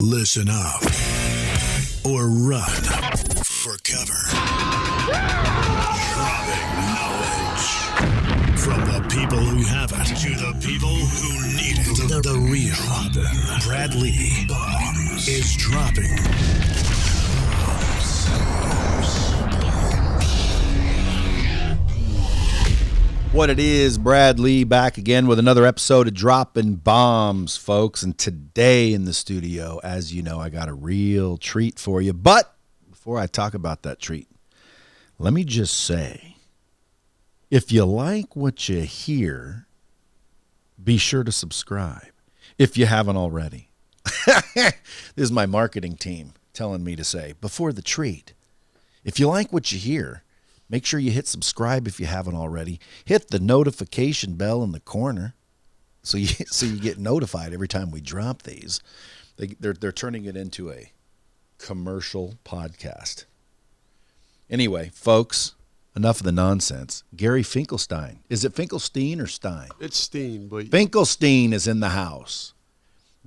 Listen up or run for cover. Dropping knowledge from the people who have it to the people who need it. The real Bradley is dropping What it is, Brad Lee back again with another episode of Dropping Bombs, folks. And today in the studio, as you know, I got a real treat for you. But before I talk about that treat, let me just say, if you like what you hear, be sure to subscribe if you haven't already. This is my marketing team telling me to say, before the treat, if you like what you hear, make sure you hit subscribe if you haven't already. Hit the notification bell in the corner so you get notified every time we drop these. They're turning it into a commercial podcast. Anyway, folks, enough of the nonsense. Gary Finkelstein. Is it Finkelstein or Stein? It's Steen, but Finkelstein is in the house.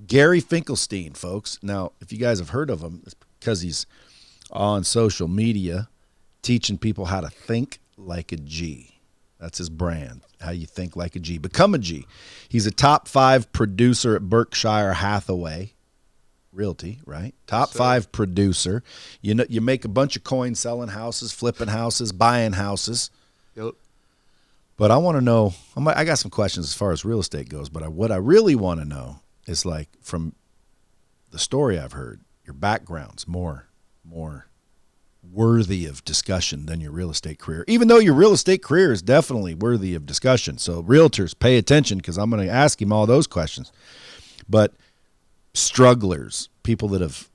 Gary Finkelstein, folks. Now, if you guys have heard of him, it's because he's on social media teaching people how to think like a G. That's his brand, how you think like a G. Become a G. He's a top 5 producer at Berkshire Hathaway Realty, right? Top 5 producer. You know, you make a bunch of coins selling houses, flipping houses, buying houses. Yep. But I want to know, I got some questions as far as real estate goes, but what I really want to know is, like, from the story I've heard, your background's more worthy of discussion than your real estate career, even though your real estate career is definitely worthy of discussion. So realtors, pay attention, because I'm going to ask him all those questions. But strugglers, people that have,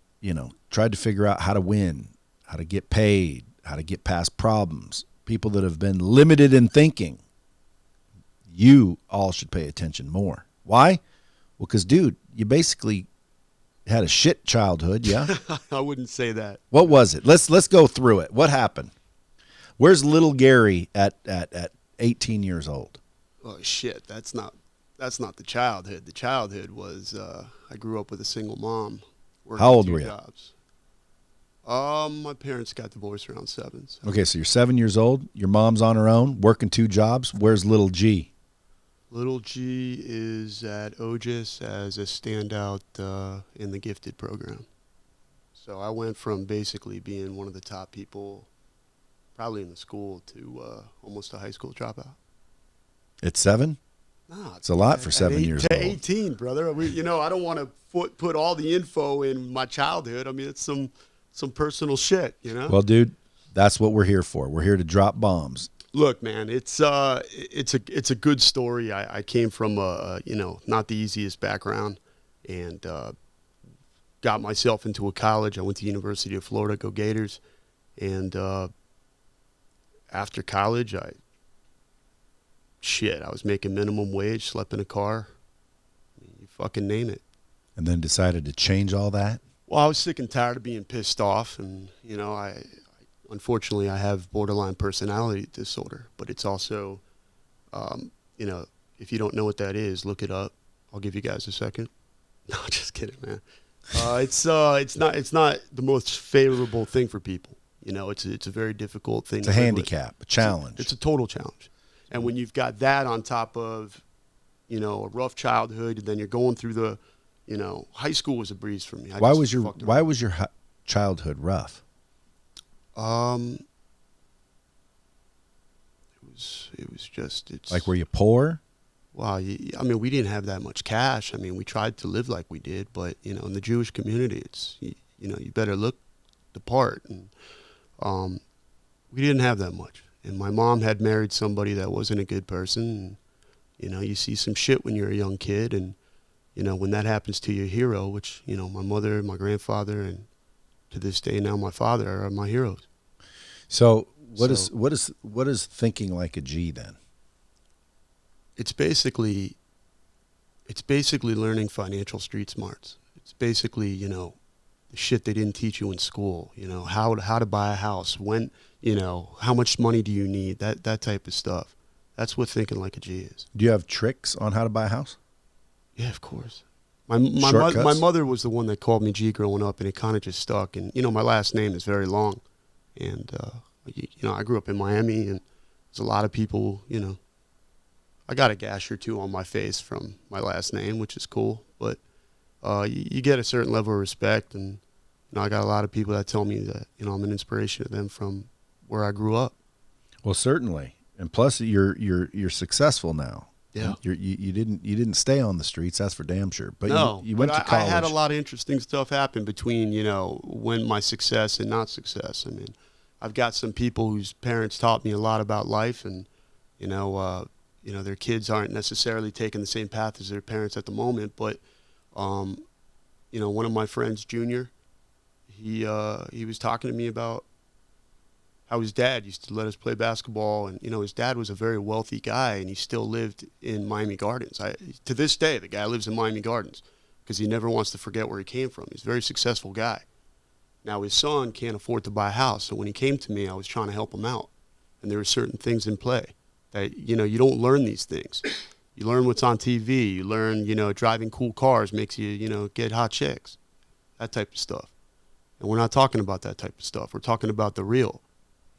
tried to figure out how to win, how to get paid, how to get past problems, people that have been limited in thinking, you all should pay attention more. Why? Well, because, dude, you basically had a shit childhood, yeah? I wouldn't say that. What was it? Let's go through it. What happened? Where's little Gary at 18 years old? Oh shit, that's not the childhood. The childhood was I grew up with a single mom. How old were you? Jobs. My parents got divorced around 7. So. Okay, so you're 7 years old. Your mom's on her own, working 2 jobs. Where's little G? Little G is at OGIS as a standout in the gifted program. So I went from basically being one of the top people probably in the school to almost a high school dropout. At 7? No, it's a lot for 7 years to old. 18, brother. I don't want to put all the info in my childhood. I mean, it's some personal shit, Well, dude, that's what we're here for. We're here to drop bombs. Look, man, it's a good story. I came from not the easiest background, and got myself into a college. I went to University of Florida, go Gators, and after college, I was making minimum wage, slept in a car. I mean, you fucking name it. And then decided to change all that? Well, I was sick and tired of being pissed off, and unfortunately, I have borderline personality disorder, but it's also, if you don't know what that is, look it up. I'll give you guys a second. No, just kidding, man. It's not the most favorable thing for people. It's a very difficult thing. It's a handicap, a challenge. It's a total challenge. And when you've got that on top of, a rough childhood, and then you're going through the, high school was a breeze for me. Why was your childhood rough? It was just, it's like, were you poor? Well, we didn't have that much cash. I mean, we tried to live like we did, but in the Jewish community, it's you better look the part, and we didn't have that much. And my mom had married somebody that wasn't a good person. And, you see some shit when you're a young kid, and when that happens to your hero, which my mother, my grandfather, and to this day now my father are my heroes. So what is thinking like a G then? It's basically learning financial street smarts. It's basically, the shit they didn't teach you in school, how to buy a house, when, how much money do you need, that type of stuff. That's what thinking like a G is. Do you have tricks on how to buy a house? Yeah, of course. My mother was the one that called me G growing up, and it kind of just stuck. And my last name is very long, and I grew up in Miami, and there's a lot of people. I got a gash or two on my face from my last name, which is cool. But you get a certain level of respect, and I got a lot of people that tell me that I'm an inspiration to them from where I grew up. Well, certainly, and plus you're successful now. Yeah, you didn't stay on the streets, that's for damn sure. But no, you went to college. I had a lot of interesting stuff happen between when my success and not success. I mean, I've got some people whose parents taught me a lot about life, and their kids aren't necessarily taking the same path as their parents at the moment. But one of my friends, Junior, he was talking to me about how his dad used to let us play basketball, and his dad was a very wealthy guy, and he still lived in Miami Gardens. To this day, the guy lives in Miami Gardens because he never wants to forget where he came from. He's a very successful guy. Now his son can't afford to buy a house, so when he came to me, I was trying to help him out, and there were certain things in play that you don't learn these things. You learn what's on TV. You learn driving cool cars makes you get hot chicks, that type of stuff. And we're not talking about that type of stuff. We're talking about the real.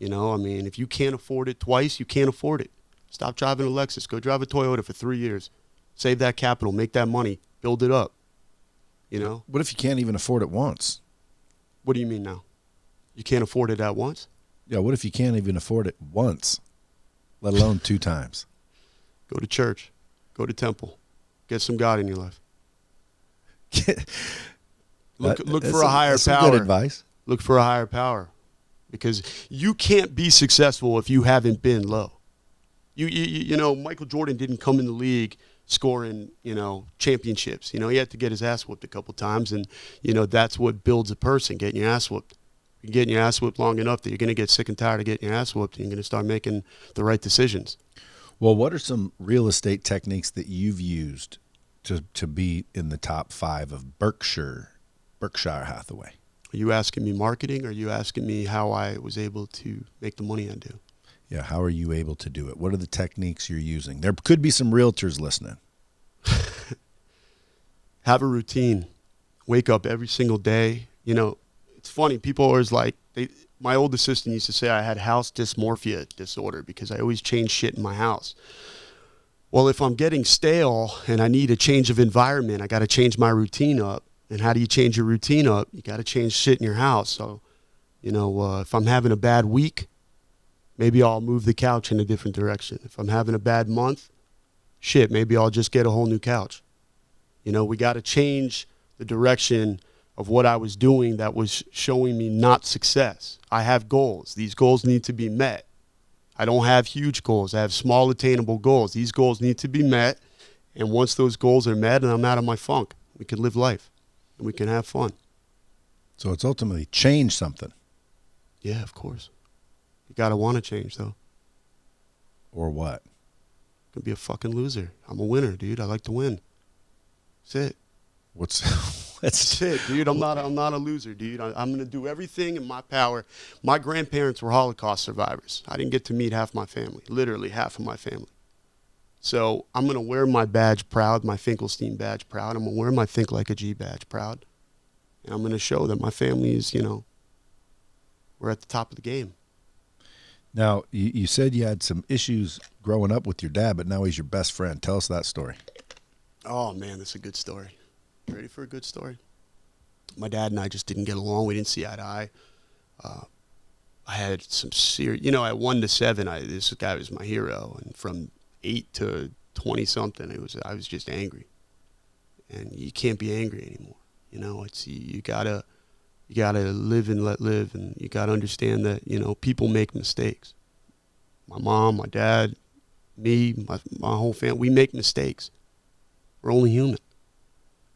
If you can't afford it twice, you can't afford it. Stop driving a Lexus. Go drive a Toyota for 3 years. Save that capital. Make that money. Build it up. What if you can't even afford it once? What do you mean now? You can't afford it at once? Yeah, what if you can't even afford it once, let alone 2 times? Go to church. Go to temple. Get some God in your life. Look for a higher power. That's good advice. Look for a higher power. Because you can't be successful if you haven't been low. Michael Jordan didn't come in the league scoring, championships. He had to get his ass whooped a couple times, and that's what builds a person, getting your ass whooped. You're getting your ass whooped long enough that you're going to get sick and tired of getting your ass whooped, and you're going to start making the right decisions. Well, what are some real estate techniques that you've used to be in the top 5 of Berkshire Hathaway? Are you asking me marketing, or are you asking me how I was able to make the money I do? Yeah, how are you able to do it? What are the techniques you're using? There could be some realtors listening. Have a routine. Wake up every single day. It's funny. People are always like, my old assistant used to say I had house dysmorphia disorder because I always change shit in my house. Well, if I'm getting stale and I need a change of environment, I got to change my routine up. And how do you change your routine up? You got to change shit in your house. So, if I'm having a bad week, maybe I'll move the couch in a different direction. If I'm having a bad month, maybe I'll just get a whole new couch. We got to change the direction of what I was doing that was showing me not success. I have goals. These goals need to be met. I don't have huge goals. I have small, attainable goals. These goals need to be met. And once those goals are met and I'm out of my funk, we can live life. And we can have fun. So it's ultimately change something. Yeah, of course. You got to want to change, though. Or what? Could be a fucking loser. I'm a winner, dude. I like to win. That's it. That's it, dude. I'm not a loser, dude. I'm going to do everything in my power. My grandparents were Holocaust survivors. I didn't get to meet half my family, literally half of my family. So I'm going to wear my badge proud, my Finkelstein badge proud. I'm going to wear my Think Like a G badge proud. And I'm going to show that my family is, we're at the top of the game. Now, you said you had some issues growing up with your dad, but now he's your best friend. Tell us that story. Oh, man, that's a good story. You ready for a good story? My dad and I just didn't get along. We didn't see eye to eye. I had some serious, at 1 to 7, this guy was my hero. And from 8 to 20 something, I was just angry. And you can't be angry anymore. It's you gotta live and let live, and you gotta understand that people make mistakes. My mom, my dad, me, my whole family, we make mistakes. We're only human.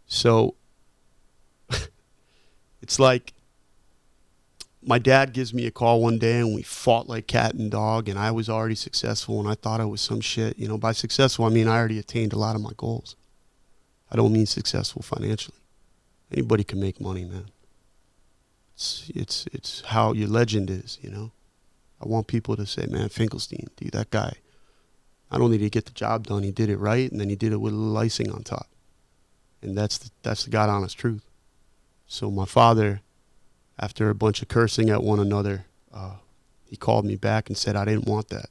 So it's like my dad gives me a call one day and we fought like cat and dog, and I was already successful and I thought I was some shit. By successful, I mean I already attained a lot of my goals. I don't mean successful financially. Anybody can make money, man. It's how your legend is, I want people to say, man, Finkelstein, dude, that guy, not only did he get the job done, he did it right, and then he did it with a little icing on top. And that's the God honest truth. So my father, after a bunch of cursing at one another, he called me back and said I didn't want that.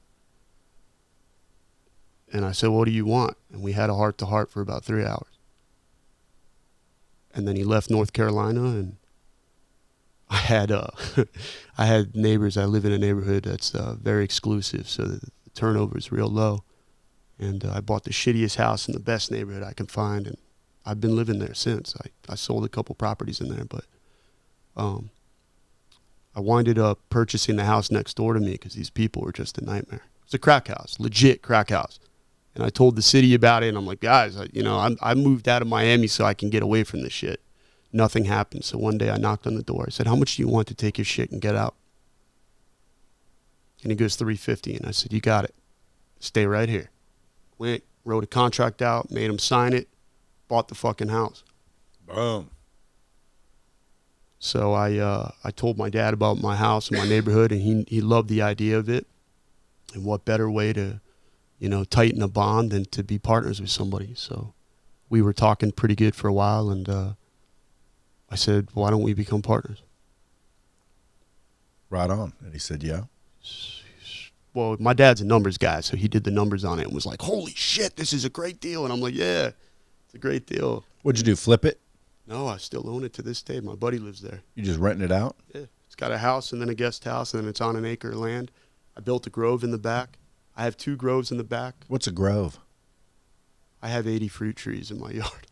And I said, what do you want? And we had a heart-to-heart for about 3 hours. And then he left North Carolina, and I had I had neighbors. I live in a neighborhood that's very exclusive, so the turnover is real low. And I bought the shittiest house in the best neighborhood I can find, and I've been living there since. I sold a couple properties in there, but I winded up purchasing the house next door to me because these people were just a nightmare. It's a crack house, legit crack house. And I told the city about it, and I'm like, guys, I moved out of Miami so I can get away from this shit. Nothing happened. So one day I knocked on the door. I said, how much do you want to take your shit and get out? And he goes, $350. And I said, you got it. Stay right here. Went, wrote a contract out, made him sign it, bought the fucking house. Boom. So I told my dad about my house and my neighborhood, and he loved the idea of it. And what better way to, tighten a bond than to be partners with somebody. So we were talking pretty good for a while, and I said, why don't we become partners? Right on. And he said, yeah. Well, my dad's a numbers guy, so he did the numbers on it and was like, holy shit, this is a great deal. And I'm like, yeah, it's a great deal. What'd you do, flip it? No, I still own it to this day. My buddy lives there. You just renting it out? Yeah. It's got a house and then a guest house, and then it's on an acre of land. I built a grove in the back. I have 2 groves in the back. What's a grove? I have 80 fruit trees in my yard.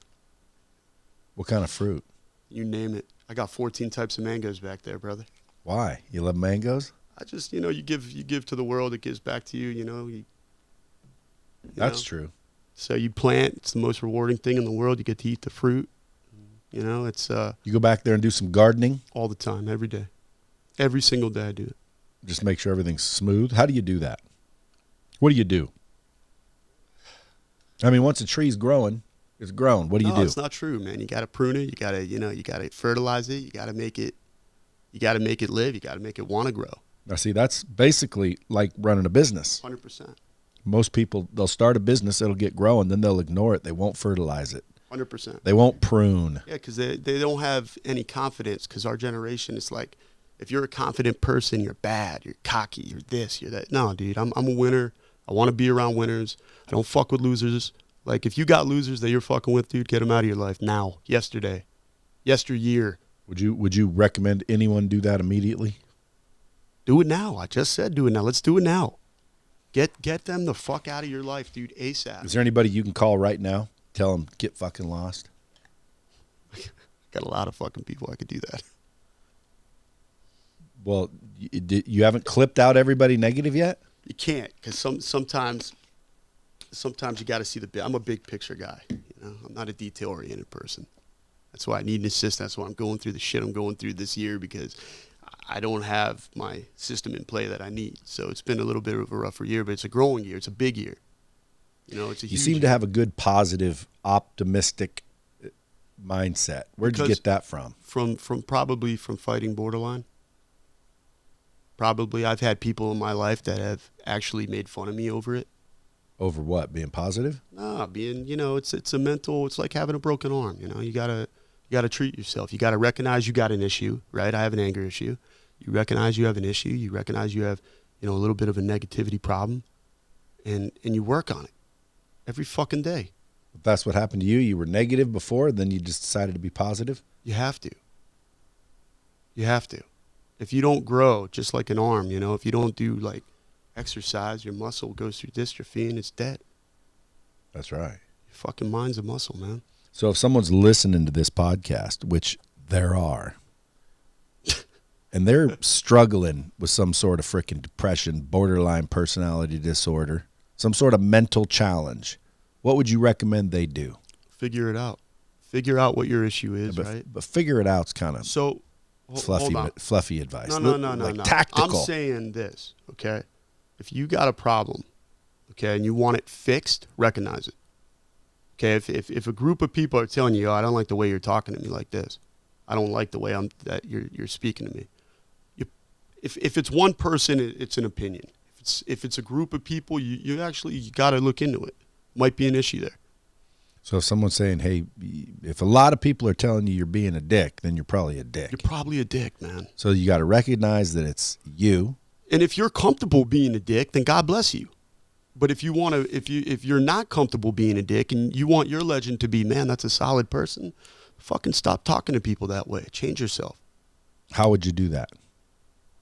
What kind of fruit? You name it. I got 14 types of mangoes back there, brother. Why? You love mangoes? I just, you give to the world, it gives back to you, you That's true. So you plant, it's the most rewarding thing in the world. You get to eat the fruit. It's You go back there and do some gardening? all the time, every day. Every single day I do it. Just make sure everything's smooth? How do you do that? What do you do? I mean, once a tree's growing, it's grown. What do you do? It's not true, man. You got to prune it. You got to fertilize it. You got to make it live. You got to make it want to grow. Now, see, that's basically like running a business. 100%. Most people, they'll start a business, it'll get growing, then they'll ignore it. They won't fertilize it. 100%. They won't prune. Yeah, because they don't have any confidence, because our generation is like, if you're a confident person, you're bad, you're cocky, you're this, you're that. No, dude, I'm a winner. I want to be around winners. I don't fuck with losers. Like, if you got losers that you're fucking with, dude, get them out of your life now, yesterday, yesteryear. Would you recommend anyone do that immediately? Do it now. I just said do it now. Let's do it now. Get them the fuck out of your life, dude, ASAP. Is there anybody you can call right now? Tell them, get fucking lost? Got a lot of fucking people I could do that. Well, you haven't clipped out everybody negative yet? You can't, because sometimes you got to see the big. I'm a big picture guy. I'm not a detail-oriented person. That's why I need an assistant. That's why I'm going through the shit I'm going through this year, because I don't have my system in play that I need. So it's been a little bit of a rougher year, but it's a growing year. It's a big year. It's a huge You seem to have a good, positive, optimistic mindset. Where'd you get that from? Probably from fighting borderline. Probably. I've had people in my life that have actually made fun of me over it. Over what? Being positive? No, it's a mental, it's like having a broken arm. You gotta treat yourself. You gotta recognize you got an issue, right? I have an anger issue. You recognize you have an issue. You recognize you have, a little bit of a negativity problem, and you work on it every fucking day. If that's what happened to you, you were negative before, then you just decided to be positive? You have to. If you don't grow, just like an arm, if you don't do like exercise, your muscle goes through dystrophy and it's dead. That's right. Your fucking mind's a muscle, man. So if someone's listening to this podcast, which there are, and they're struggling with some sort of freaking depression, borderline personality disorder, some sort of mental challenge, what would you recommend they do? Figure it out. Figure out what your issue is, right? But figure it out's kind of fluffy advice. No. Tactical. I'm saying this, okay? If you got a problem, okay, and you want it fixed, recognize it. Okay, if a group of people are telling you, I don't like the way you're talking to me like this. I don't like the way that you're speaking to me. If it's one person, it's an opinion. If it's a group of people, you got to look into it. Might be an issue there. So if someone's saying, hey, if a lot of people are telling you you're being a dick, then you're probably a dick. You're probably a dick, man. So you got to recognize that it's you. And if you're comfortable being a dick, then God bless you. But if you want to, if you're not comfortable being a dick and you want your legend to be, man, that's a solid person, fucking stop talking to people that way. Change yourself. How would you do that?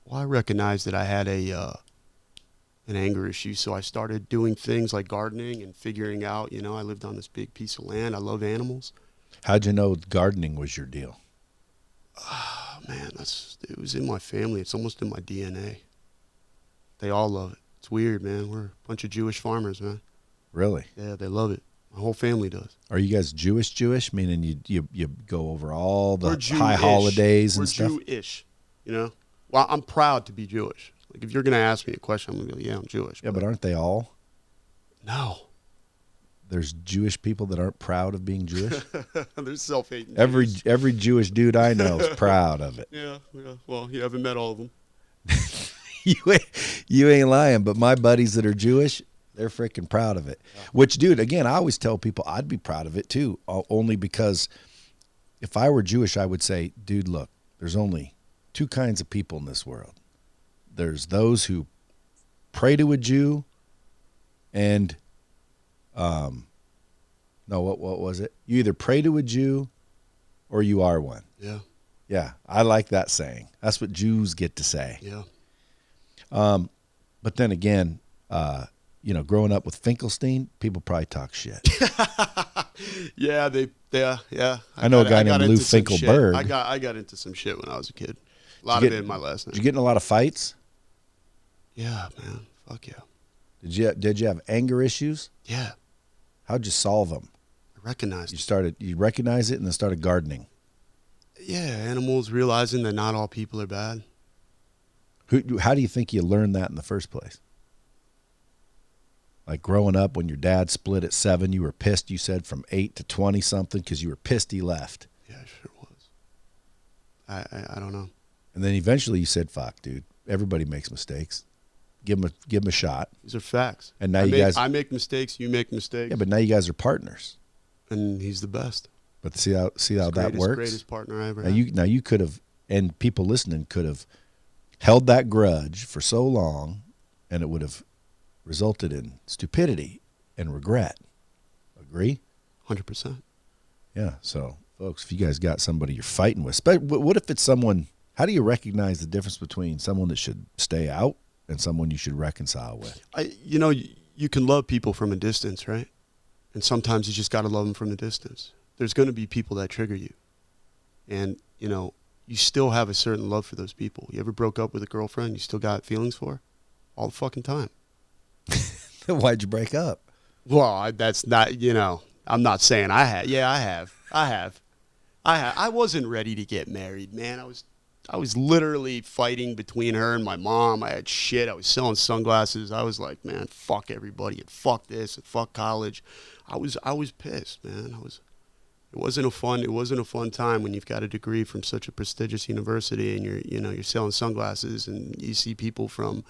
Well, I recognized that I had an anger issue, so I started doing things like gardening and figuring out, I lived on this big piece of land. I love animals. How'd you know gardening was your deal? Oh, man, it was in my family. It's almost in my DNA. They all love it. It's weird, man. We're a bunch of Jewish farmers, man. Really? Yeah, they love it. My whole family does. Are you guys Jewish? Meaning you go over all the We're high holidays and We're stuff? We're Jewish, Well, I'm proud to be Jewish. Like, if you're going to ask me a question, I'm going to go, yeah, I'm Jewish. Yeah, but aren't they all? No. There's Jewish people that aren't proud of being Jewish? There's self-hating Every Jewish dude I know is proud of it. Yeah. Well, you haven't met all of them. You ain't lying, but my buddies that are Jewish, they're freaking proud of it. Yeah. Which, dude, again, I always tell people I'd be proud of it too, only because if I were Jewish, I would say, dude, look, there's only two kinds of people in this world. There's those who pray to a Jew and, no, what was it? You either pray to a Jew or you are one. Yeah. Yeah, I like that saying. That's what Jews get to say. Yeah. But then again, growing up with Finkelstein, people probably talk shit. Yeah. I know a guy named Lou Finkelberg. I got into some shit when I was a kid. A lot of it in my last name. Did you get in a lot of fights? Yeah, man. Fuck yeah. Did you have anger issues? Yeah. How'd you solve them? I recognized You recognized it and then started gardening. Yeah, animals, realizing that not all people are bad. How do you think you learned that in the first place? Like growing up when your dad split at 7, you were pissed, you said, from 8 to 20 something because you were pissed he left. Yeah, I sure was. I don't know. And then eventually you said, fuck, dude, everybody makes mistakes. Give him a shot. These are facts. And now I make mistakes, you make mistakes. Yeah, but now you guys are partners. And he's the best. But see how that works? Greatest partner I ever had. Now you could have, and people listening could have held that grudge for so long, and it would have resulted in stupidity and regret. Agree? 100%. Yeah. So, folks, if you guys got somebody you're fighting with, what if it's someone? How do you recognize the difference between someone that should stay out and someone you should reconcile with? You can love people from a distance, right? And sometimes you just got to love them from a distance. There's going to be people that trigger you. And, you still have a certain love for those people. You ever broke up with a girlfriend you still got feelings for? All the fucking time. Why'd you break up? Well, that's not, I'm not saying I have. Yeah, I have. I wasn't ready to get married, man. I was literally fighting between her and my mom. I had shit. I was selling sunglasses. I was like, man, fuck everybody and fuck this and fuck college. I was pissed, man. It wasn't a fun time when you've got a degree from such a prestigious university and you're selling sunglasses and you see people from,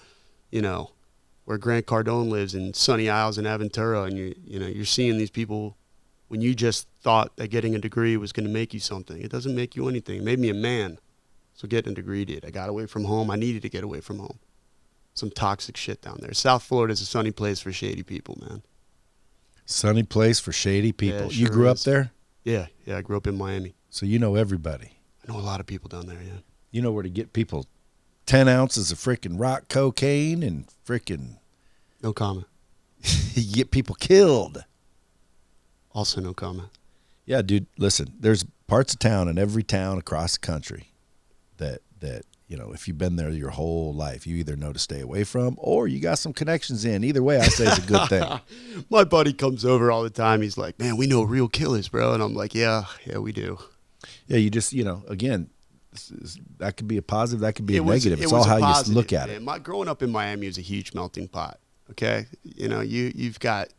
where Grant Cardone lives in Sunny Isles in Aventura, and you're seeing these people when you just thought that getting a degree was going to make you something. It doesn't make you anything. It made me a man. So getting a degree did. I got away from home. I needed to get away from home. Some toxic shit down there. South Florida is a sunny place for shady people, man. Sunny place for shady people. Yeah, you sure grew is. up there? Yeah, I grew up in Miami. So you know everybody. I know a lot of people down there, yeah. You know where to get people 10 ounces of freaking rock cocaine and freaking... No comment. You get people killed. Also no comment. Yeah, dude, listen, there's parts of town, in every town across the country that if you've been there your whole life, you either know to stay away from or you got some connections in. Either way, I say it's a good thing. My buddy comes over all the time. He's like, man, we know real killers, bro. And I'm like, yeah, we do. Yeah, you just, again, that could be a positive, that could be a negative. It's all how you look at it. Growing up in Miami is a huge melting pot, okay? You've got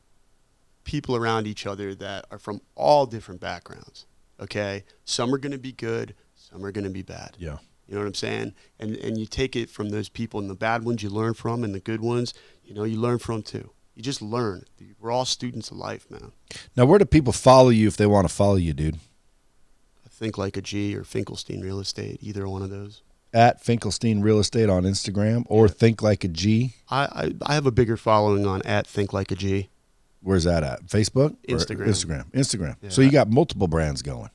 people around each other that are from all different backgrounds, okay? Some are going to be good, some are going to be bad. Yeah. You know what I'm saying? And you take it from those people, and the bad ones you learn from, and the good ones, you learn from too. You just learn. We're all students of life, man. Now, where do people follow you if they want to follow you, dude? I think like a G or Finkelstein Real Estate, either one of those. At Finkelstein Real Estate on Instagram, or Think Like a G. I have a bigger following on at Think Like a G. Where's that at? Facebook? Instagram. Instagram. Yeah. So you got multiple brands going.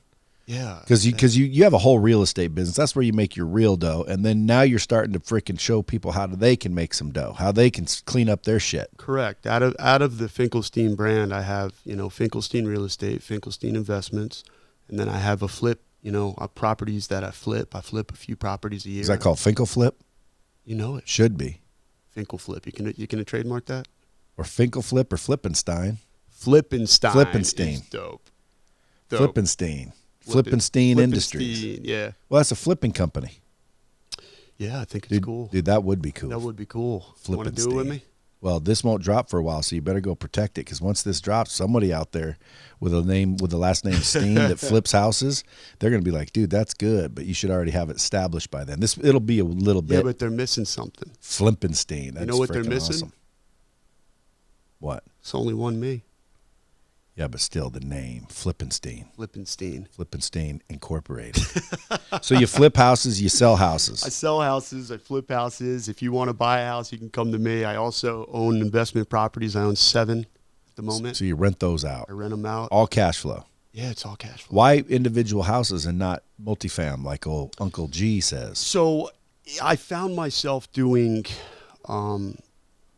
Yeah. Because you have a whole real estate business. That's where you make your real dough. And then now you're starting to freaking show people how they can make some dough, how they can clean up their shit. Correct. Out of the Finkelstein brand, I have, Finkelstein Real Estate, Finkelstein Investments, and then I have a flip, properties that I flip. I flip a few properties a year. Is that called Finkel Flip? You know it. Should be. Finkel Flip. You can trademark that? Or Finkel Flip or Flippenstein. Flippenstein is dope. Flippenstein. Flippenstein Industries. Yeah. Well, that's a flipping company. Yeah, I think it's cool. Dude, that would be cool. That would be cool. You want to do it with me? Well, this won't drop for a while, so you better go protect it, because once this drops, somebody out there with the last name Steen that flips houses, they're going to be like, dude, that's good, but you should already have it established by then. It'll be a little bit. Yeah, but they're missing something. Flippenstein. That's you know what they're missing? Awesome. What? It's only one me. Yeah, but still the name, Flippenstein. Flippenstein Incorporated. So you flip houses, you sell houses. I sell houses, I flip houses. If you want to buy a house, you can come to me. I also own investment properties. I own 7 at the moment. So you rent those out. I rent them out. All cash flow. Yeah, it's all cash flow. Why individual houses and not multifam, like old Uncle G says? So I found myself doing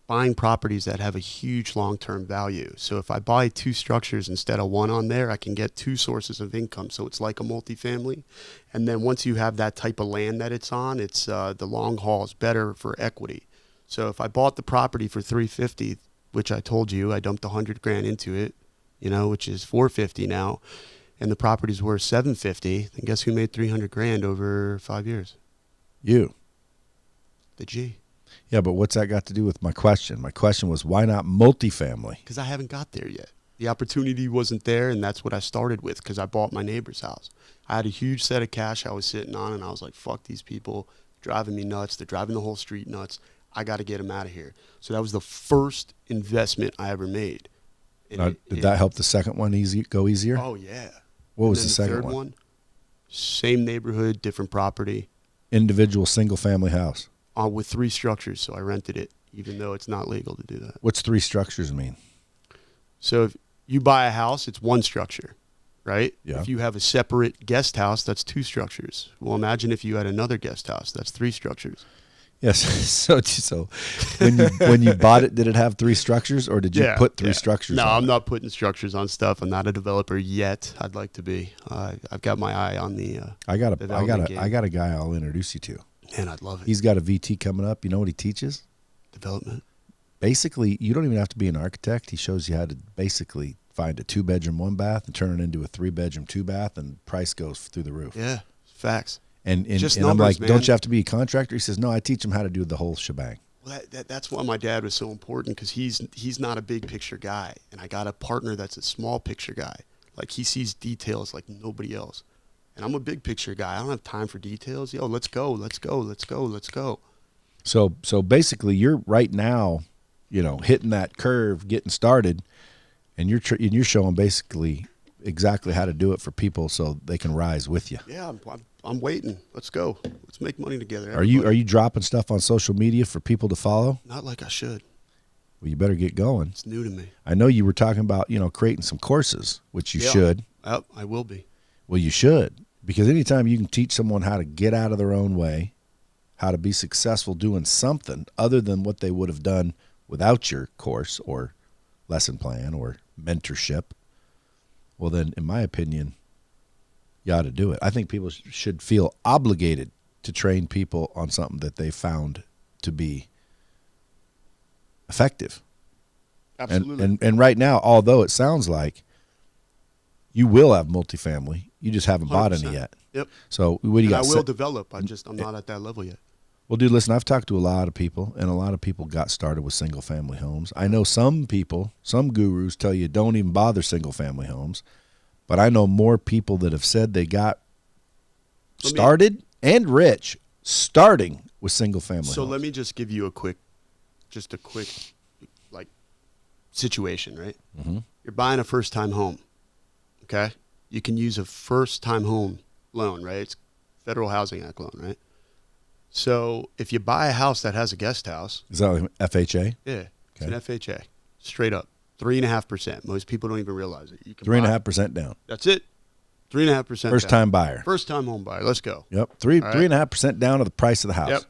buying properties that have a huge long-term value. So if I buy 2 structures instead of 1 on there, I can get 2 sources of income. So it's like a multifamily. And then once you have that type of land that it's on, it's the long haul is better for equity. So if I bought the property for $350, which I told you, I dumped $100,000 into it, which is $450 now, and the property's worth $750, then guess who made $300,000 over 5 years? You. The G. Yeah, but what's that got to do with my question? My question was, why not multifamily? Because I haven't got there yet. The opportunity wasn't there, and that's what I started with, because I bought my neighbor's house. I had a huge set of cash I was sitting on, and I was like, fuck these people, driving me nuts. They're driving the whole street nuts. I got to get them out of here. So that was the first investment I ever made. Did that help the second one go easier? Oh, yeah. What was the third second one? Same neighborhood, different property. Individual single-family house. With 3 structures, so I rented it, even though it's not legal to do that. What's 3 structures mean? So if you buy a house, it's 1 structure, right? Yeah. If you have a separate guest house, that's 2 structures. Well, imagine if you had another guest house, that's 3 structures. Yes. So when you bought it, did it have 3 structures, or did you put 3 structures? No, on I'm it? not putting structures on stuff. I'm not a developer yet. I'd like to be. I've got my eye on the. I got a guy I'll introduce you to. Man, I'd love it. He's got a VT coming up. You know what he teaches? Development. Basically, you don't even have to be an architect. He shows you how to basically find a 2-bedroom, 1-bath and turn it into a 3-bedroom, 2-bath, and price goes through the roof. Yeah, facts. And Just I'm numbers, like, man. don't you have to be a contractor? He says, no, I teach him how to do the whole shebang. Well, that's why my dad was so important, because he's not a big picture guy, and I got a partner that's a small picture guy. Like, he sees details like nobody else. And I'm a big picture guy. I don't have time for details. Yo, let's go. So basically, you're right now, hitting that curve, getting started, and you're showing basically exactly how to do it for people so they can rise with you. Yeah, I'm waiting. Let's go. Let's make money together. Are you dropping stuff on social media for people to follow? Not like I should. Well, you better get going. It's new to me. I know you were talking about, creating some courses, which you should. Yep, I will be. Well, you should. Because anytime you can teach someone how to get out of their own way, how to be successful doing something other than what they would have done without your course or lesson plan or mentorship, well then, in my opinion, you ought to do it. I think people should feel obligated to train people on something that they found to be effective. Absolutely. And right now, although it sounds like you will have multifamily, you just haven't bought any 100%. yet. Yep. So what do you got? I will develop. I'm not at that level yet. Well, dude, listen, I've talked to a lot of people, and a lot of people got started with single-family homes. I know some people, some gurus tell you don't even bother single-family homes, but I know more people that have said they got started and rich starting with single-family homes. So let me just give you a quick, like, situation, right? Mm-hmm. You're buying a first-time home, okay? You can use a first-time home loan, right? It's Federal Housing Act loan, right? So if you buy a house that has a guest house. Is that like FHA? Yeah, it's Okay. an FHA, straight up, 3.5%. Most people don't even realize it. You can 3.5% down. That's it, 3.5%. First time buyer. First-time home buyer. Let's go. Yep, All right. 3.5% down of the price of the house. Yep.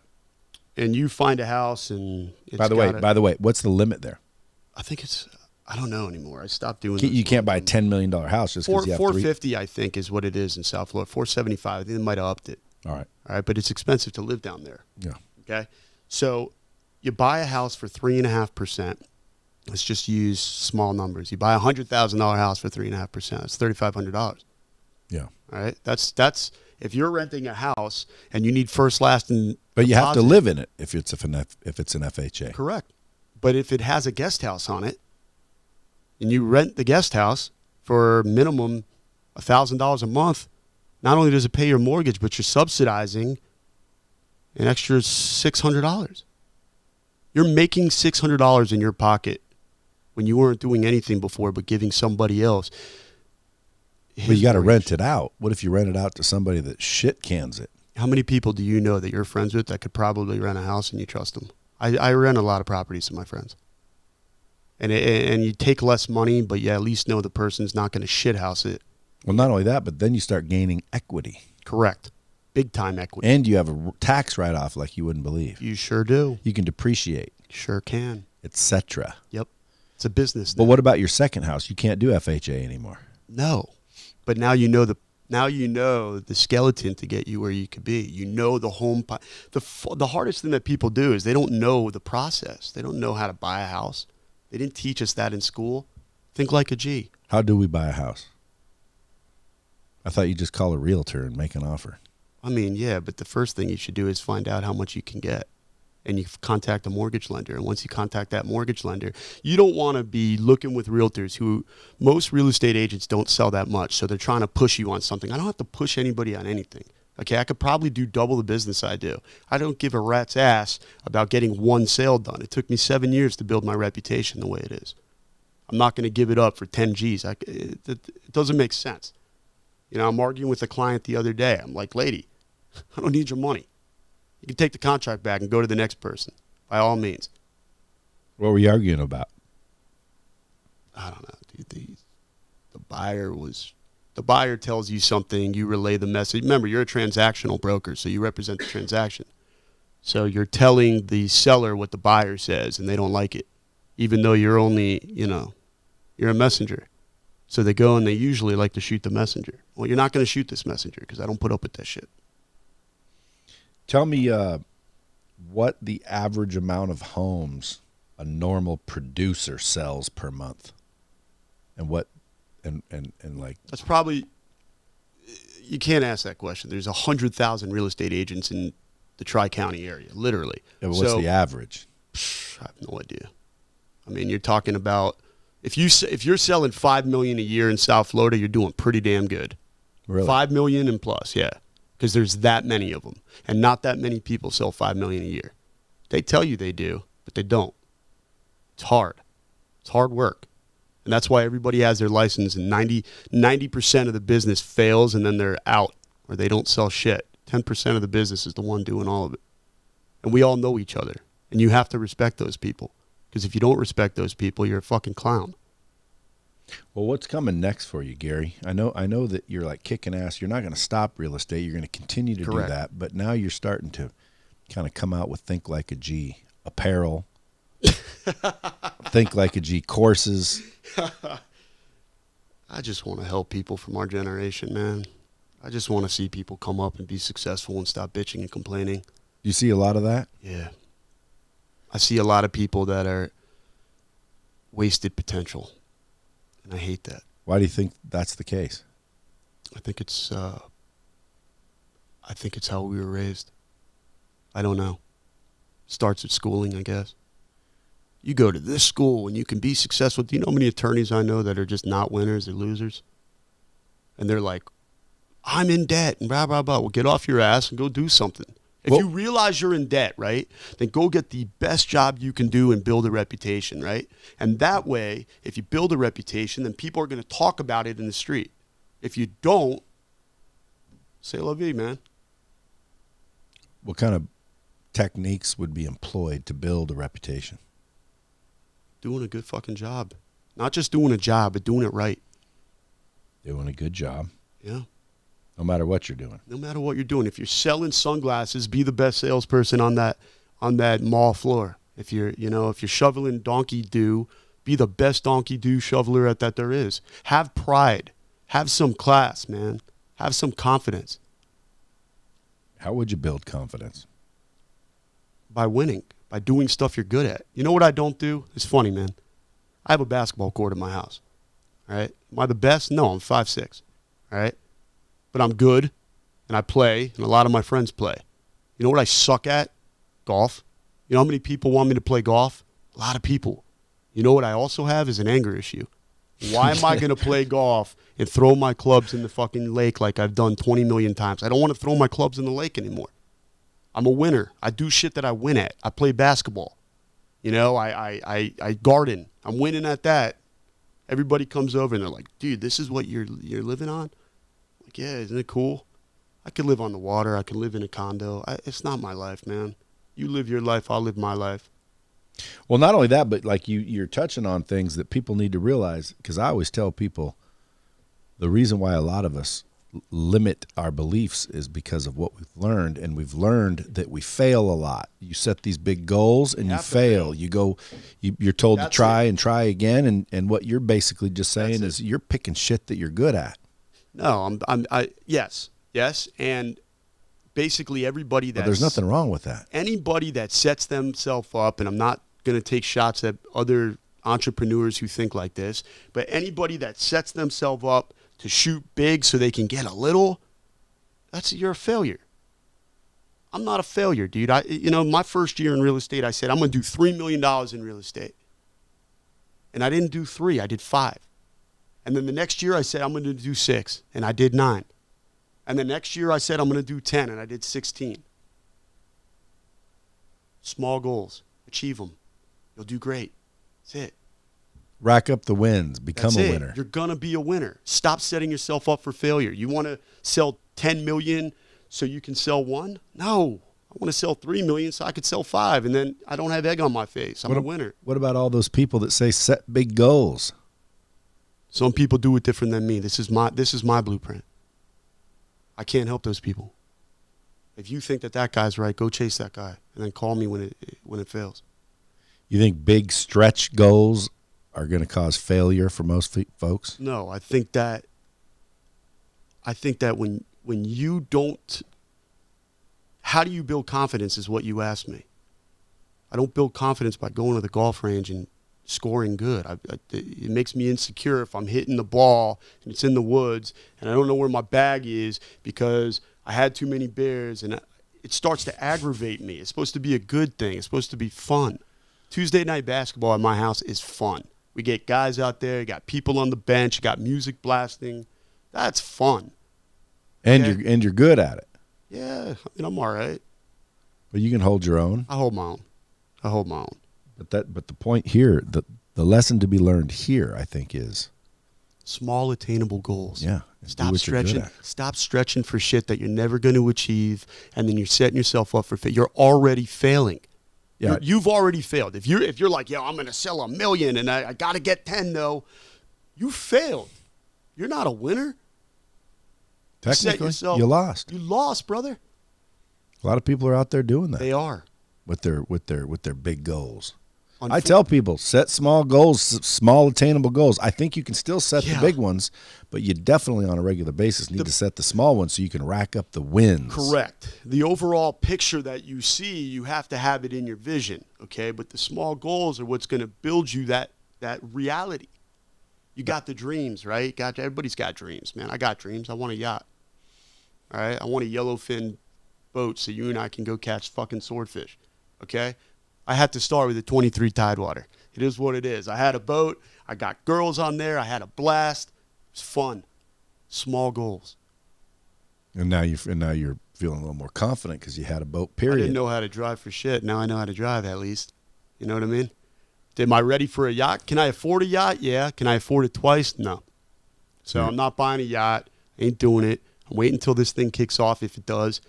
And you find a house, and it's By the way, what's the limit there? I think it's. I don't know anymore. I stopped doing. You can't buy a $10 million house just because you have $450, I think, is what it is in South Florida. $475. I think they might have upped it. All right. All right, but it's expensive to live down there. Yeah. Okay, so you buy a house for 3.5%. Let's just use small numbers. You buy a $100,000 house for 3.5%. That's $3,500. Yeah. All right, that's if you're renting a house and you need first, last, and But you have to deposit. live in it if it's an FHA. Correct. But if it has a guest house on it, and you rent the guest house for minimum $1,000 a month, not only does it pay your mortgage, but you're subsidizing an extra $600. You're making $600 in your pocket when you weren't doing anything before but giving somebody else. But you got to rent it out. What if you rent it out to somebody that shit cans it? How many people do you know that you're friends with that could probably rent a house and you trust them? I rent a lot of properties to my friends. And you take less money, but you at least know the person's not going to shithouse it. Well, not only that, but then you start gaining equity. Correct. Big time equity. And you have a tax write-off like you wouldn't believe. You sure do. You can depreciate, Sure can. etc. Yep. It's a business. But now. what about your second house? You can't do FHA anymore. No. But now you know the skeleton to get you where you could be. You know the home. The hardest thing that people do is they don't know the process. They don't know how to buy a house. They didn't teach us that in school. Think like a G. How do we buy a house? I thought you just call a realtor and make an offer. I mean, yeah, but the first thing you should do is find out how much you can get. And you contact a mortgage lender. And once you contact that mortgage lender, you don't want to be looking with realtors who most real estate agents don't sell that much. So they're trying to push you on something. I don't have to push anybody on anything. Okay, I could probably do double the business I do. I don't give a rat's ass about getting one sale done. It took me 7 years to build my reputation the way it is. I'm not going to give it up for 10 G's. It doesn't make sense. You know, I'm arguing with a client the other day. I'm like, lady, I don't need your money. You can take the contract back and go to the next person, by all means. What were you arguing about? I don't know, dude. The buyer tells you something, you relay the message. Remember, you're a transactional broker, so you represent the transaction. So you're telling the seller what the buyer says, and they don't like it, even though you're only, you're a messenger. So they go and they usually like to shoot the messenger. Well, you're not going to shoot this messenger because I don't put up with that shit. Tell me what the average amount of homes a normal producer sells per month, and what, and like That's probably, you can't ask that question. There's 100,000 real estate agents in the Tri-County area, literally. yeah, but what's the average? I have no idea. I mean, you're talking about if you're selling $5 million a year in South Florida, you're doing pretty damn good. Really? 5 million and plus, yeah, because there's that many of them, and not that many people sell 5 million a year. They tell you they do, but they don't. It's hard. It's hard work, and that's why everybody has their license, and 90% of the business fails, and then they're out or they don't sell shit. 10% of the business is the one doing all of it, and we all know each other, and you have to respect those people. Because if you don't respect those people, you're a fucking clown. Well, what's coming next for you, Gary? I know that you're like kicking ass. You're not going to stop real estate. You're going to continue to Correct. do that. But now you're starting to kind of come out with Think Like a G apparel, Think Like a G courses. I just want to help people from our generation, man. I just want to see people come up and be successful and stop bitching and complaining. You see a lot of that? Yeah. I see a lot of people that are wasted potential, and I hate that. Why do you think that's the case? I think it's how we were raised. I don't know. Starts at schooling, I guess. You go to this school and you can be successful. Do you know how many attorneys I know that are just not winners, they're losers? And they're like, I'm in debt and blah, blah, blah. Well, get off your ass and go do something. If you realize you're in debt, right, then go get the best job you can do and build a reputation, right? And that way, if you build a reputation, then people are going to talk about it in the street. If you don't, say la vie, man. What kind of techniques would be employed to build a reputation? Doing a good fucking job. Not just doing a job, but doing it right. Doing a good job. Yeah. No matter what you're doing. No matter what you're doing. If you're selling sunglasses, be the best salesperson on that mall floor. If you're shoveling donkey doo, be the best donkey doo shoveler that there is. Have pride. Have some class, man. Have some confidence. How would you build confidence? By winning. By doing stuff you're good at. You know what I don't do? It's funny, man. I have a basketball court at my house. All right? Am I the best? No, I'm 5'6". All right? But I'm good, and I play, and a lot of my friends play. You know what I suck at? Golf. You know how many people want me to play golf? A lot of people. You know what I also have is an anger issue. Why am I going to play golf and throw my clubs in the fucking lake like I've done 20 million times? I don't want to throw my clubs in the lake anymore. I'm a winner. I do shit that I win at. I play basketball. You know, I garden. I'm winning at that. Everybody comes over and they're like, dude, this is what you're living on? I'm like, yeah, isn't it cool? I could live on the water. I could live in a condo. It's not my life, man. You live your life. I'll live my life. Well, not only that, but like you're touching on things that people need to realize, because I always tell people the reason why a lot of us limit our beliefs is because of what we've learned, and we've learned that we fail a lot. You set these big goals and you fail. You're told to try and try again, and what you're basically just saying is you're picking shit that you're good at. No, yes, and basically everybody that there's nothing wrong with that. Anybody that sets themselves up, and I'm not going to take shots at other entrepreneurs who think like this, but anybody that sets themselves up to shoot big so they can get a little, you're a failure. I'm not a failure, dude. My first year in real estate, I said, I'm going to do $3 million in real estate. And I didn't do 3, I did 5. And then the next year I said, I'm going to do 6, and I did 9. And the next year I said, I'm going to do 10, and I did 16. Small goals. Achieve them. You'll do great. That's it. Rack up the wins. Become a winner. You're going to be a winner. Stop setting yourself up for failure. You want to sell 10 million so you can sell 1? No. I want to sell 3 million so I could sell 5, and then I don't have egg on my face. I'm a winner. What about all those people that say set big goals? Some people do it different than me. This is my blueprint. I can't help those people. If you think that guy's right, go chase that guy, and then call me when it fails. You think big stretch goals are going to cause failure for most folks? No, I think that when you don't, how do you build confidence is what you asked me. I don't build confidence by going to the golf range and scoring good. It makes me insecure if I'm hitting the ball and it's in the woods and I don't know where my bag is because I had too many beers, and it starts to aggravate me. It's supposed to be a good thing. It's supposed to be fun. Tuesday night basketball at my house is fun. We get guys out there, you got people on the bench, you got music blasting. That's fun. And you're good at it. Yeah, I'm all right. But you can hold your own. I hold my own. But the point here, the lesson to be learned here, I think, is small attainable goals. Yeah. Stop stretching. Stop stretching for shit that you're never going to achieve, and then you're setting yourself up for failure. You're already failing. Yeah. You've already failed. If you're like, I'm going to sell 1 million and I got to get 10 though, you failed. You're not a winner. Technically, you lost. You lost, brother. A lot of people are out there doing that. They are with their big goals. I tell people, set small goals, small attainable goals. I think you can still set the big ones, but you definitely on a regular basis need to set the small ones so you can rack up the wins. Correct. The overall picture that you see, you have to have it in your vision, okay? But the small goals are what's going to build you that reality. You got the dreams, right? Everybody's got dreams, man. I got dreams. I want a yacht, all right? I want a yellowfin boat so you and I can go catch fucking swordfish, okay? I had to start with a 23 Tidewater. It is what it is. I had a boat. I got girls on there. I had a blast. It was fun. Small goals. And now you're feeling a little more confident because you had a boat, I period. didn't know how to drive for shit. Now I know how to drive at least. You know what I mean? Am I ready for a yacht? Can I afford a yacht? Yeah. Can I afford it twice? No. So I'm not buying a yacht. Ain't doing it. I'm waiting until this thing kicks off, if it does.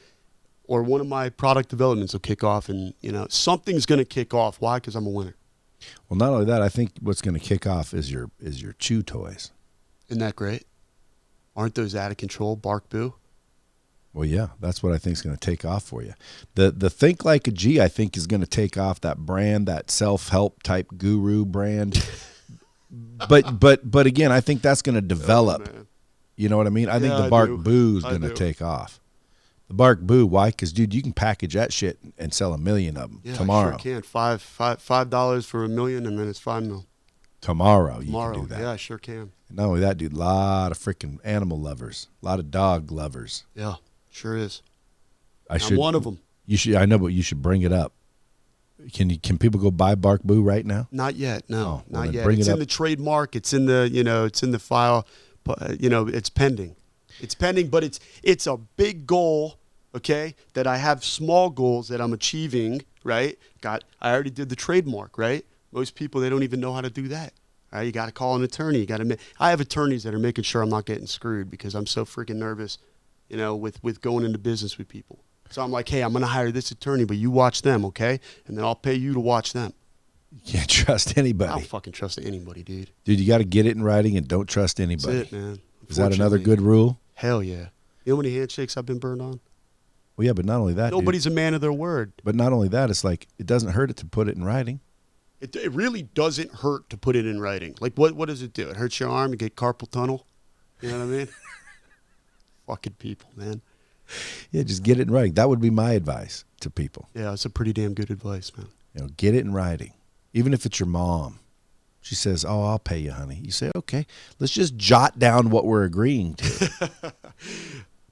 Or one of my product developments will kick off, and, something's going to kick off. Why? Because I'm a winner. Well, not only that, I think what's going to kick off is your chew toys. Isn't that great? Aren't those out of control? Bark Boo? Well, yeah, that's what I think is going to take off for you. The Think Like a G, I think, is going to take off that brand, that self-help type guru brand. but again, I think that's going to develop. Oh, you know what I mean? I think the Bark Boo is going to take off. The Bark Boo, why? Because, dude, you can package that shit and sell 1 million of them tomorrow. I sure can. $5 for $1 million, and then it's $5 million. Tomorrow, you can do that. Yeah, I sure can. And not only that, dude, a lot of freaking animal lovers, a lot of dog lovers. Yeah, sure is. I'm one of them. You should. I know, but you should bring it up. Can people go buy Bark Boo right now? Not yet. No, well, not yet. Bring It's it in up. the trademark. It's in the it's in the file. It's pending. It's pending, but it's a big goal. Okay, that I have small goals that I'm achieving. Right? I already did the trademark. Right? Most people, they don't even know how to do that. All right? You got to call an attorney. I have attorneys that are making sure I'm not getting screwed because I'm so freaking nervous, with going into business with people. So I'm like, hey, I'm going to hire this attorney, but you watch them, okay? And then I'll pay you to watch them. You can't trust anybody. I don't fucking trust anybody, dude. Dude, you got to get it in writing and don't trust anybody. That's it, man. Is that another good rule? Hell yeah. You know how many handshakes I've been burned on? Well, yeah, but not only that, Nobody's a man of their word. But not only that, it's like it doesn't hurt it to put it in writing. It really doesn't hurt to put it in writing. Like, what does it do? It hurts your arm, you get carpal tunnel. You know what I mean? Fucking people, man. Yeah, just get it in writing. That would be my advice to people. Yeah, it's a pretty damn good advice, man. Get it in writing. Even if it's your mom. She says, oh, I'll pay you, honey. You say, okay, let's just jot down what we're agreeing to.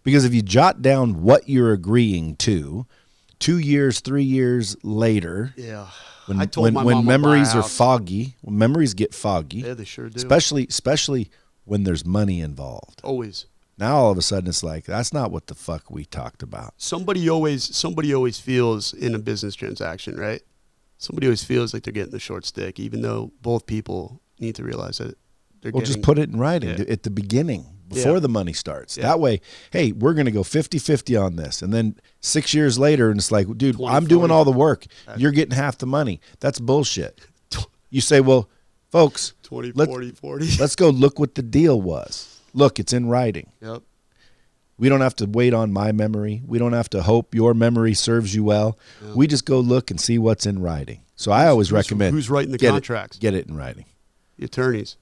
Because if you jot down what you're agreeing to, 2 years, 3 years later, yeah, when, I told my when mom memories are foggy, when memories get foggy, yeah, they sure do. Especially when there's money involved. Always. Now all of a sudden it's like, that's not what the fuck we talked about. Somebody always feels in a business transaction, right? Somebody always feels like they're getting the short stick, even though both people need to realize that they're getting. Well, just put it in writing at the beginning, before the money starts. That way, hey, we're going to go 50-50 on this. And then 6 years later, and it's like, dude, 20, I'm doing all the work. You're getting half the money. That's bullshit. You say, well, folks, 20, 40. Let's go look what the deal was. Look, it's in writing. Yep. We don't have to wait on my memory. We don't have to hope your memory serves you well. Yep. We just go look and see what's in writing. So I always recommend. Who's writing the contracts? Get it in writing. The attorneys.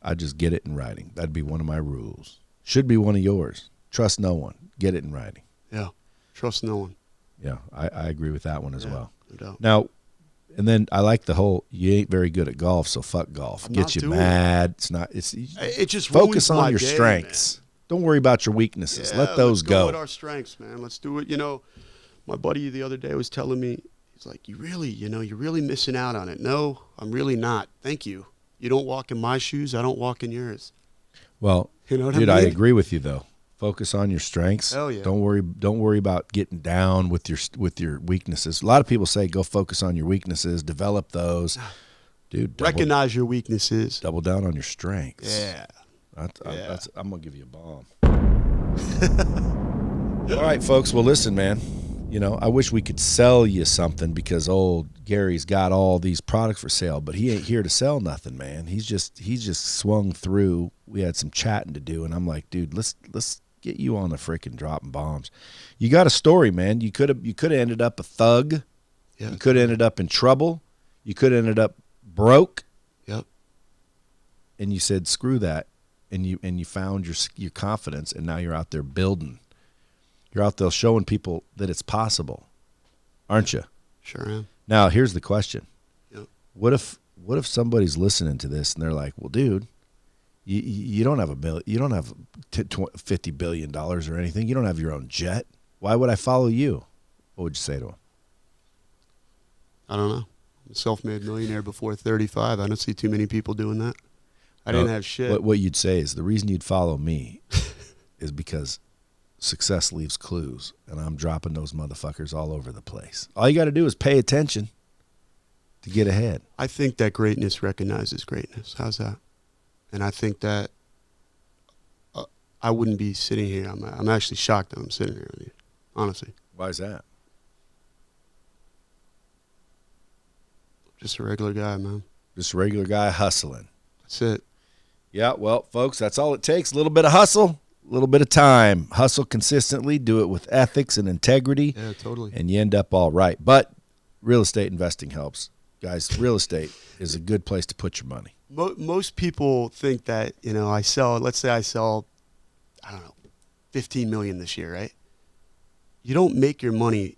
I just get it in writing. That'd be one of my rules. Should be one of yours. Trust no one. Get it in writing. Yeah. Trust no one. Yeah, I agree with that one as well. No doubt. Now, and then I like the whole, you ain't very good at golf, so fuck golf. Gets you mad. It just focus ruins on your day, strengths. Man. Don't worry about your weaknesses. Let those go with our strengths, man. Let's do it. My buddy the other day was telling me, he's like, you're really missing out on it. No, I'm really not. Thank you. You don't walk in my shoes, I don't walk in yours. Well, dude, I mean? I agree with you though. Focus on your strengths. Hell yeah. Don't worry about getting down with your weaknesses. A lot of people say go focus on your weaknesses, develop those. Dude, recognize your weaknesses. Double down on your strengths. Yeah. I'm going to give you a bomb. All right, folks. Well, listen, man. I wish we could sell you something because old Gary's got all these products for sale, but he ain't here to sell nothing, man. He's just swung through. We had some chatting to do, and I'm like, dude, let's get you on the freaking dropping bombs. You got a story, man. You could have ended up a thug. Yeah. You could have ended up in trouble. You could have ended up broke. Yep. And you said, screw that. And you found your confidence, and now you're out there building. You're out there showing people that it's possible, aren't you? Sure am. Now, here's the question. Yep. What if somebody's listening to this and they're like, well, dude, you don't have you don't have $50 billion or anything. You don't have your own jet. Why would I follow you? What would you say to them? I don't know. I'm a self-made millionaire before 35. I don't see too many people doing that. I didn't have shit. What you'd say is the reason you'd follow me is because success leaves clues, and I'm dropping those motherfuckers all over the place. All you got to do is pay attention to get ahead. I think that greatness recognizes greatness. How's that? And I think that I wouldn't be sitting here. I'm actually shocked that I'm sitting here with you, honestly. Why is that? Just a regular guy, man. Just a regular guy hustling. That's it. Yeah, well, folks, that's all it takes. A little bit of hustle, a little bit of time. Hustle consistently, do it with ethics and integrity. Yeah, totally. And you end up all right. But real estate investing helps. Guys, real estate is a good place to put your money. Most people think that, let's say I sell, I don't know, 15 million this year, right? You don't make your money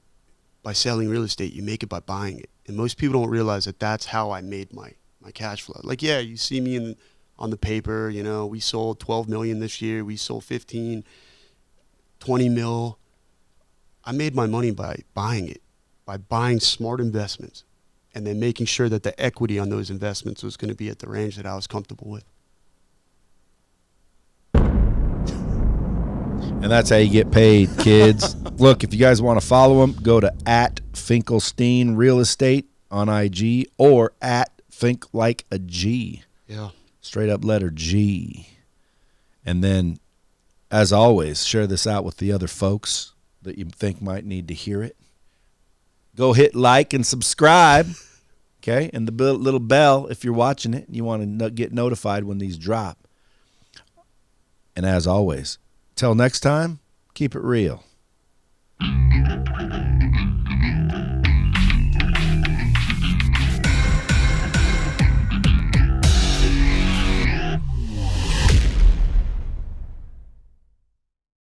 by selling real estate. You make it by buying it. And most people don't realize that that's how I made my cash flow. Like, yeah, you see me on the paper, we sold 12 million this year. We sold 15, 20 mil. I made my money by buying it, by buying smart investments, and then making sure that the equity on those investments was going to be at the range that I was comfortable with. And that's how you get paid, kids. Look, if you guys want to follow him, go to @Finkelstein Real Estate on IG or @Think Like a G. Yeah. Straight up letter G. And then, as always, share this out with the other folks that you think might need to hear it. Go hit like and subscribe, okay? And the little bell if you're watching it and you want to get notified when these drop. And as always, till next time, keep it real.